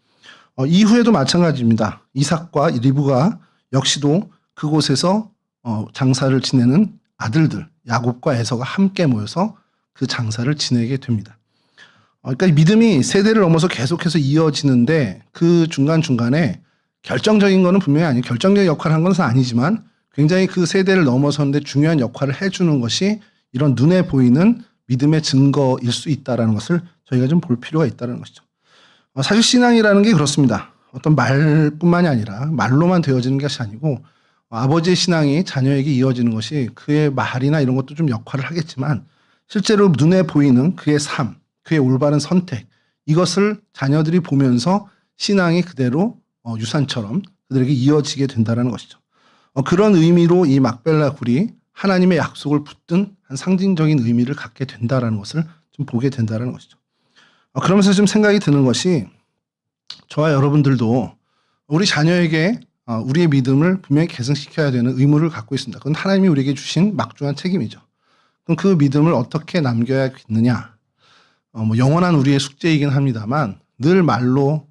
이후에도 마찬가지입니다. 이삭과 리브가 역시도 그곳에서 장사를 지내는 아들들 야곱과 에서가 함께 모여서 그 장사를 지내게 됩니다. 그러니까 믿음이 세대를 넘어서 계속해서 이어지는데 그 중간중간에 결정적인 거는 분명히 아니에요. 결정적인 역할을 한 것은 아니지만 굉장히 그 세대를 넘어서는데 중요한 역할을 해주는 것이 이런 눈에 보이는 믿음의 증거일 수 있다는 것을 저희가 좀 볼 필요가 있다는 것이죠. 사실 신앙이라는 게 그렇습니다. 어떤 말뿐만이 아니라 말로만 되어지는 것이 아니고 아버지의 신앙이 자녀에게 이어지는 것이 그의 말이나 이런 것도 좀 역할을 하겠지만 실제로 눈에 보이는 그의 삶, 그의 올바른 선택 이것을 자녀들이 보면서 신앙이 그대로 유산처럼 그들에게 이어지게 된다는 것이죠. 그런 의미로 이 막벨라 굴이 하나님의 약속을 붙든 한 상징적인 의미를 갖게 된다는 것을 좀 보게 된다는 것이죠. 그러면서 좀 생각이 드는 것이 저와 여러분들도 우리 자녀에게 우리의 믿음을 분명히 계승시켜야 되는 의무를 갖고 있습니다. 그건 하나님이 우리에게 주신 막중한 책임이죠. 그럼 그 믿음을 어떻게 남겨야겠느냐? 영원한 우리의 숙제이긴 합니다만 늘 말로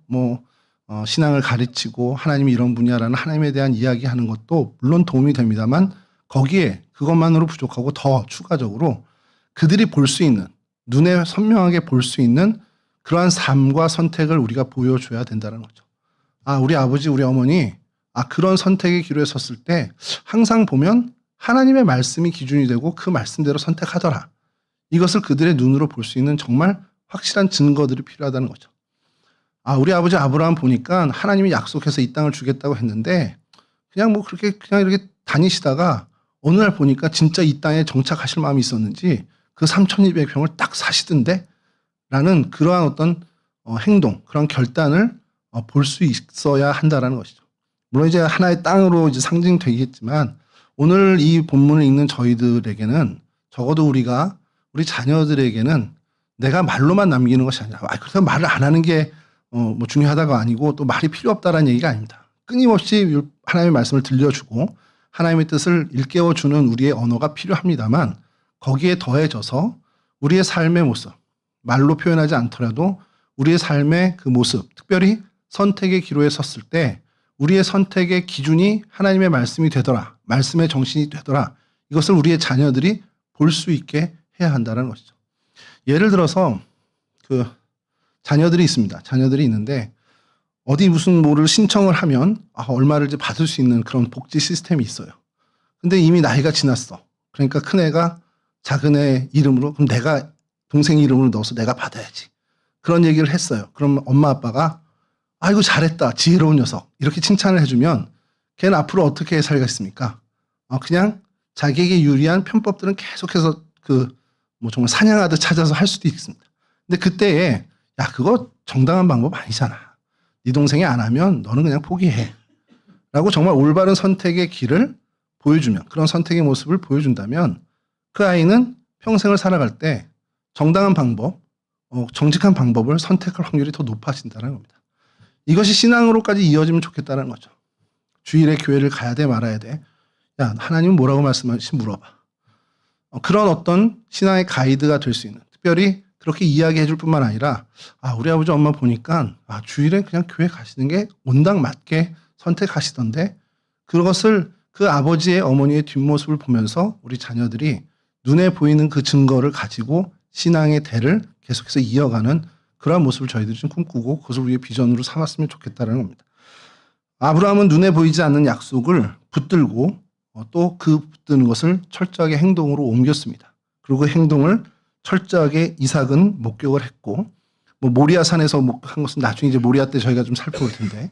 신앙을 가르치고 하나님이 이런 분야라는 하나님에 대한 이야기하는 것도 물론 도움이 됩니다만 거기에 그것만으로 부족하고 더 추가적으로 그들이 볼 수 있는 눈에 선명하게 볼 수 있는 그러한 삶과 선택을 우리가 보여줘야 된다는 거죠. 우리 아버지, 우리 어머니 그런 선택의 기로에 섰을 때 항상 보면 하나님의 말씀이 기준이 되고 그 말씀대로 선택하더라. 이것을 그들의 눈으로 볼 수 있는 정말 확실한 증거들이 필요하다는 거죠. 우리 아버지 아브라함 보니까 하나님이 약속해서 이 땅을 주겠다고 했는데 그냥 이렇게 다니시다가 어느 날 보니까 진짜 이 땅에 정착하실 마음이 있었는지 그 3,200평을 딱 사시던데 라는 그러한 어떤 행동, 그런 결단을 볼 수 있어야 한다라는 것이죠. 물론 이제 하나의 땅으로 이제 상징되겠지만 오늘 이 본문을 읽는 저희들에게는 적어도 우리가 우리 자녀들에게는 내가 말로만 남기는 것이 아니라 그렇다고 말을 안 하는 게 중요하다가 아니고 또 말이 필요 없다라는 얘기가 아닙니다. 끊임없이 하나님의 말씀을 들려주고 하나님의 뜻을 일깨워주는 우리의 언어가 필요합니다만 거기에 더해져서 우리의 삶의 모습, 말로 표현하지 않더라도 우리의 삶의 그 모습, 특별히 선택의 기로에 섰을 때 우리의 선택의 기준이 하나님의 말씀이 되더라, 말씀의 정신이 되더라, 이것을 우리의 자녀들이 볼 수 있게 해야 한다는 것이죠. 예를 들어서 그 자녀들이 있습니다. 자녀들이 있는데 어디 무슨 뭐를 신청을 하면 얼마를 이제 받을 수 있는 그런 복지 시스템이 있어요. 근데 이미 나이가 지났어. 그러니까 큰애가 작은애 이름으로 그럼 내가 동생 이름으로 넣어서 내가 받아야지. 그런 얘기를 했어요. 그럼 엄마 아빠가 아이고 잘했다. 지혜로운 녀석. 이렇게 칭찬을 해주면 걔는 앞으로 어떻게 살겠습니까? 그냥 자기에게 유리한 편법들은 계속해서 정말 사냥하듯 찾아서 할 수도 있습니다. 근데 그때에 그거 정당한 방법 아니잖아. 네 동생이 안 하면 너는 그냥 포기해. 라고 정말 올바른 선택의 길을 보여주면, 그런 선택의 모습을 보여준다면 그 아이는 평생을 살아갈 때 정당한 방법, 정직한 방법을 선택할 확률이 더 높아진다는 겁니다. 이것이 신앙으로까지 이어지면 좋겠다는 거죠. 주일에 교회를 가야 돼 말아야 돼. 하나님은 뭐라고 말씀하시지 물어봐. 그런 어떤 신앙의 가이드가 될 수 있는, 특별히 그렇게 이야기해 줄 뿐만 아니라 우리 아버지 엄마 보니까 주일에 그냥 교회 가시는 게 온당 맞게 선택하시던데 그것을 그 아버지의 어머니의 뒷모습을 보면서 우리 자녀들이 눈에 보이는 그 증거를 가지고 신앙의 대를 계속해서 이어가는 그러한 모습을 저희들이 좀 꿈꾸고 그것을 우리의 비전으로 삼았으면 좋겠다는 겁니다. 아브라함은 눈에 보이지 않는 약속을 붙들고 또 그 붙드는 것을 철저하게 행동으로 옮겼습니다. 그리고 그 행동을 철저하게 이삭은 목격을 했고 모리아 산에서 한 것은 나중에 이제 모리아 때 저희가 좀 살펴볼 텐데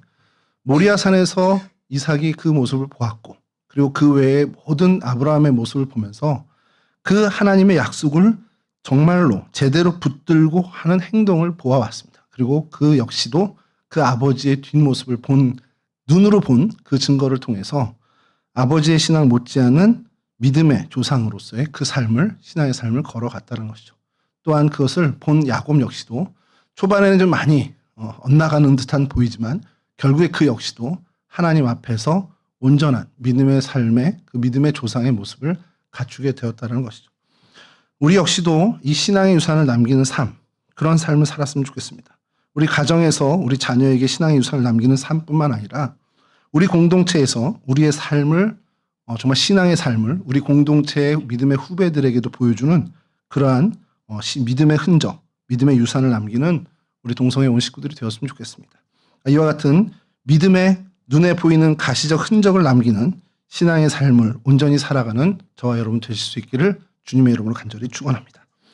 모리아 산에서 이삭이 그 모습을 보았고 그리고 그 외에 모든 아브라함의 모습을 보면서 그 하나님의 약속을 정말로 제대로 붙들고 하는 행동을 보아왔습니다. 그리고 그 역시도 그 아버지의 뒷모습을 눈으로 본 그 증거를 통해서 아버지의 신앙 못지않은 믿음의 조상으로서의 그 삶을, 신앙의 삶을 걸어갔다는 것이죠. 또한 그것을 본 야곱 역시도 초반에는 좀 많이 엇나가는 듯한 보이지만 결국에 그 역시도 하나님 앞에서 온전한 믿음의 삶의 그 믿음의 조상의 모습을 갖추게 되었다는 것이죠. 우리 역시도 이 신앙의 유산을 남기는 삶, 그런 삶을 살았으면 좋겠습니다. 우리 가정에서 우리 자녀에게 신앙의 유산을 남기는 삶뿐만 아니라 우리 공동체에서 우리의 삶을 정말 신앙의 삶을 우리 공동체의 믿음의 후배들에게도 보여주는 그러한 믿음의 흔적, 믿음의 유산을 남기는 우리 동성애 온 식구들이 되었으면 좋겠습니다. 이와 같은 믿음의 눈에 보이는 가시적 흔적을 남기는 신앙의 삶을 온전히 살아가는 저와 여러분 되실 수 있기를 주님의 이름으로 간절히 축원합니다.